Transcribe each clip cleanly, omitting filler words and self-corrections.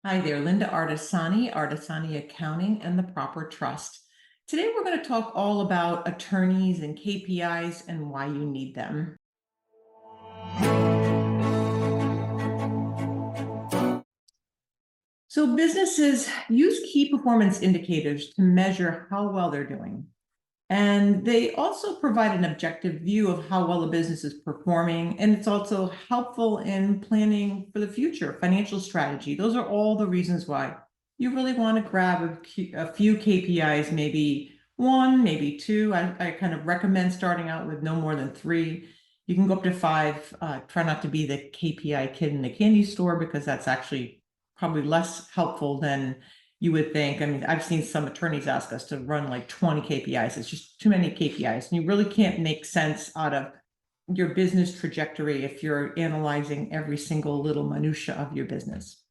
Hi there, Linda Artesani, Artesani Accounting and the Proper Trust. Today we're going to talk all about attorneys and KPIs and why you need them. So businesses use key performance indicators to measure how well they're doing. And they also provide an objective view of how well a business is performing. And it's also helpful in planning for the future, financial strategy. Those are all the reasons why you really want to grab a few KPIs, maybe one, maybe two. I kind of recommend starting out with no more than three. You can go up to five. Try not to be the KPI kid in the candy store because that's actually probably less helpful than you would think. I mean, I've seen some attorneys ask us to run like 20 KPIs. It's just too many KPIs. And you really can't make sense out of your business trajectory if you're analyzing every single little minutia of your business.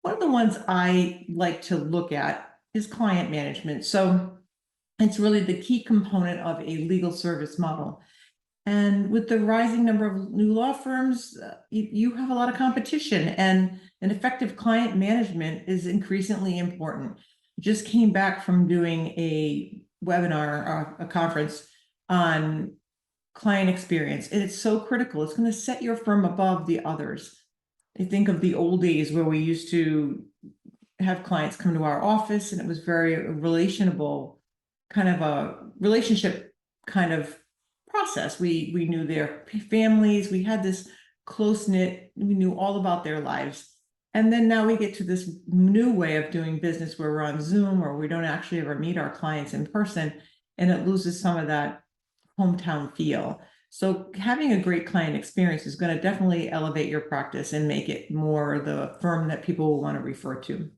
One of the ones I like to look at is client management. So it's really the key component of a legal service model. And with the rising number of new law firms, you have a lot of competition, and an effective client management is increasingly important. Just came back from doing a webinar, a conference on client experience, and it's so critical. It's going to set your firm above the others. I think of the old days where we used to have clients come to our office, and it was very relationable, kind of a relationship kind of process. We knew their families, we had this close knit, we knew all about their lives. And then now we get to this new way of doing business where we're on Zoom or we don't actually ever meet our clients in person, and it loses some of that hometown feel. So having a great client experience is going to definitely elevate your practice and make it more the firm that people will want to refer to.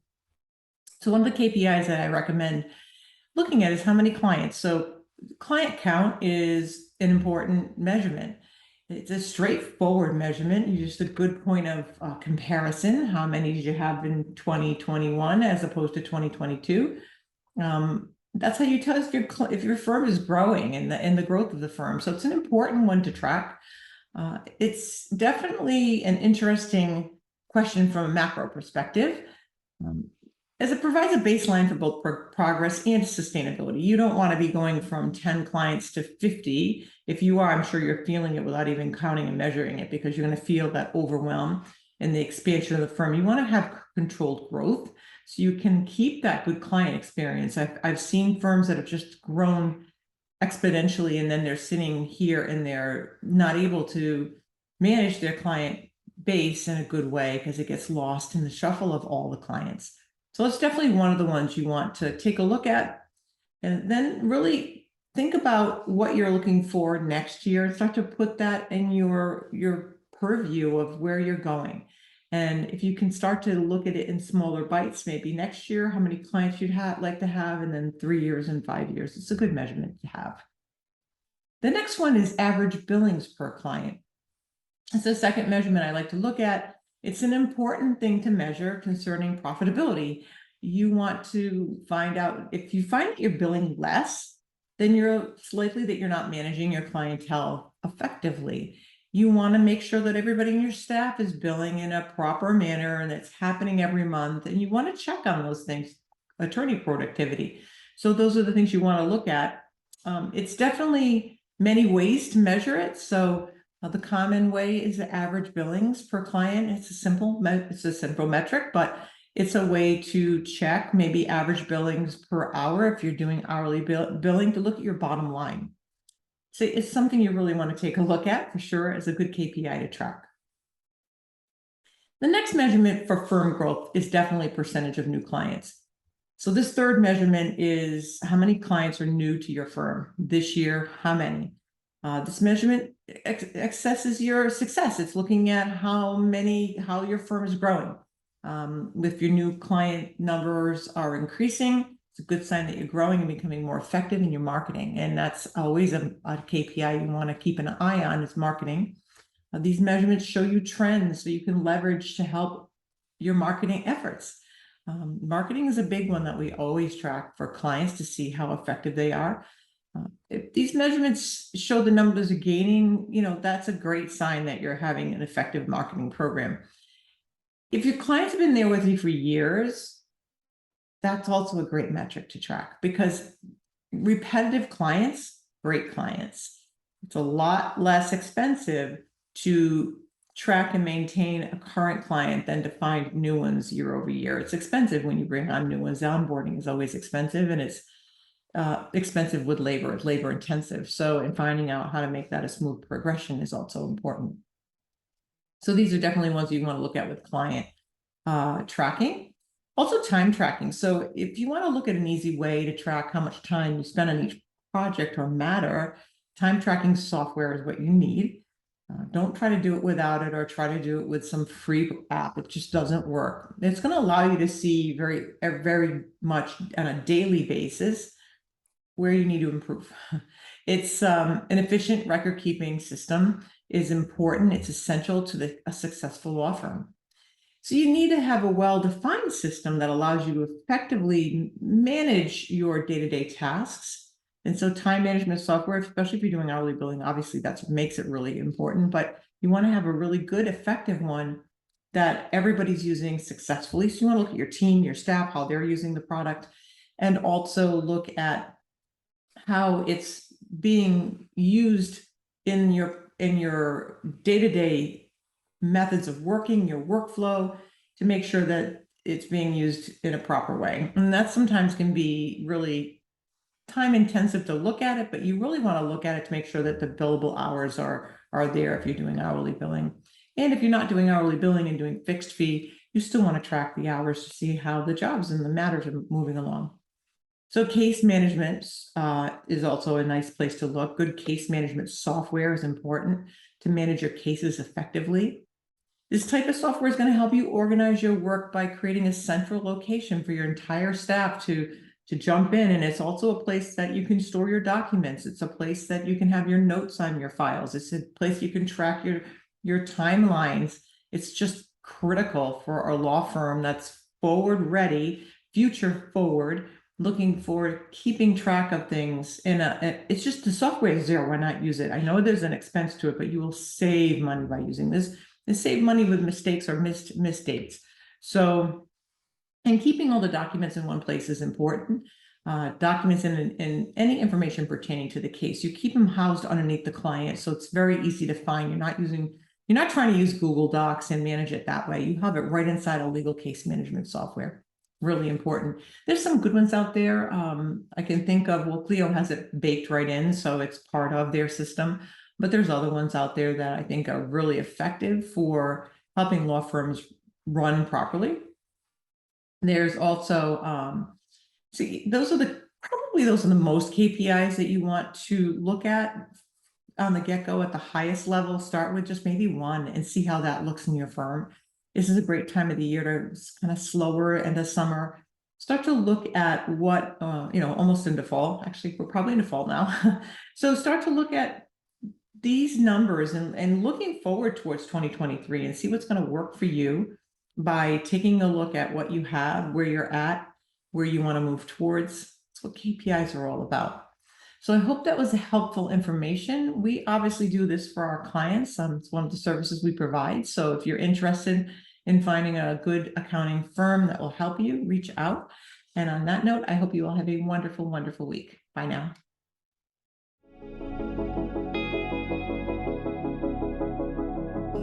So one of the KPIs that I recommend looking at is how many clients. So client count is an important measurement. It's a straightforward measurement, just a good point of comparison. How many did you have in 2021 as opposed to 2022? That's how you tell if your firm is growing and the growth of the firm. So it's an important one to track. It's definitely an interesting question from a macro perspective. Um, as it provides a baseline for both progress and sustainability. You don't want to be going from 10 clients to 50. If you are, I'm sure you're feeling it without even counting and measuring it, because you're going to feel that overwhelm in the expansion of the firm. You want to have controlled growth so you can keep that good client experience. I've seen firms that have just grown exponentially, and then they're sitting here and they're not able to manage their client base in a good way because it gets lost in the shuffle of all the clients. So it's definitely one of the ones you want to take a look at, and then really think about what you're looking for next year and start to put that in your purview of where you're going. And if you can start to look at it in smaller bites, maybe next year, how many clients you'd like to have, and then 3 years and 5 years, it's a good measurement to have. The next one is average billings per client. It's the second measurement I like to look at. It's an important thing to measure concerning profitability. You want to find out if you find that you're billing less, then it's likely that you're not managing your clientele effectively. You want to make sure that everybody in your staff is billing in a proper manner and it's happening every month. And you want to check on those things, attorney productivity. So those are the things you want to look at. It's definitely many ways to measure it. So the common way is the average billings per client. It's a simple metric, but it's a way to check maybe average billings per hour if you're doing hourly billing to look at your bottom line. So it's something you really want to take a look at for sure as a good KPI to track. The next measurement for firm growth is definitely percentage of new clients. So this third measurement is how many clients are new to your firm this year, how many? This measurement assesses your success. It's looking at how your firm is growing. If your new client numbers are increasing, it's a good sign that you're growing and becoming more effective in your marketing. And that's always a KPI you want to keep an eye on, is marketing. These measurements show you trends so you can leverage to help your marketing efforts. Marketing is a big one that we always track for clients to see how effective they are. If these measurements show the numbers are gaining, that's a great sign that you're having an effective marketing program. If your clients have been there with you for years, that's also a great metric to track, because repetitive clients, great clients. It's a lot less expensive to track and maintain a current client than to find new ones year over year. It's expensive when you bring on new ones. Onboarding is always expensive, and it's expensive with labor. It's labor intensive. So in finding out how to make that a smooth progression is also important. So these are definitely ones you want to look at with client tracking. Also time tracking. So if you want to look at an easy way to track how much time you spend on each project or matter, time tracking software is what you need. Don't try to do it without it, or try to do it with some free app. It just doesn't work. It's going to allow you to see very much on a daily basis where you need to improve. It's an efficient record keeping system is important. It's essential to a successful law firm. So you need to have a well-defined system that allows you to effectively manage your day-to-day tasks. And so time management software, especially if you're doing hourly billing, obviously that's what makes it really important, but you want to have a really good, effective one that everybody's using successfully. So you want to look at your team, your staff, how they're using the product, and also look at how it's being used in your day-to-day methods of working, your workflow, to make sure that it's being used in a proper way. And that sometimes can be really time intensive to look at it, but you really want to look at it to make sure that the billable hours are there if you're doing hourly billing. And if you're not doing hourly billing and doing fixed fee, you still want to track the hours to see how the jobs and the matters are moving along. So case management is also a nice place to look. Good case management software is important to manage your cases effectively. This type of software is going to help you organize your work by creating a central location for your entire staff to jump in. And it's also a place that you can store your documents. It's a place that you can have your notes on your files. It's a place you can track your timelines. It's just critical for a law firm that's forward ready, future forward, looking for keeping track of things. It's just, the software is there. Why not use it? I know there's an expense to it, but you will save money by using this. And save money with mistakes or missed dates. So, and keeping all the documents in one place is important. Documents and any information pertaining to the case, you keep them housed underneath the client, so it's very easy to find. You're not trying to use Google Docs and manage it that way. You have it right inside a legal case management software. Really important. There's some good ones out there. I can think of, well, Clio has it baked right in, so it's part of their system. But there's other ones out there that I think are really effective for helping law firms run properly. There's also, see, those are the most KPIs that you want to look at on the get-go at the highest level. Start with just maybe one and see how that looks in your firm. This is a great time of the year to kind of slower into summer. Start to look at what, almost into fall. Actually, we're probably into fall now. So start to look at these numbers and looking forward towards 2023 and see what's going to work for you by taking a look at what you have, where you're at, where you want to move towards. That's what KPIs are all about. So I hope that was helpful information. We obviously do this for our clients. It's one of the services we provide. So if you're interested in finding a good accounting firm that will help you, reach out. And on that note, I hope you all have a wonderful, wonderful week. Bye now.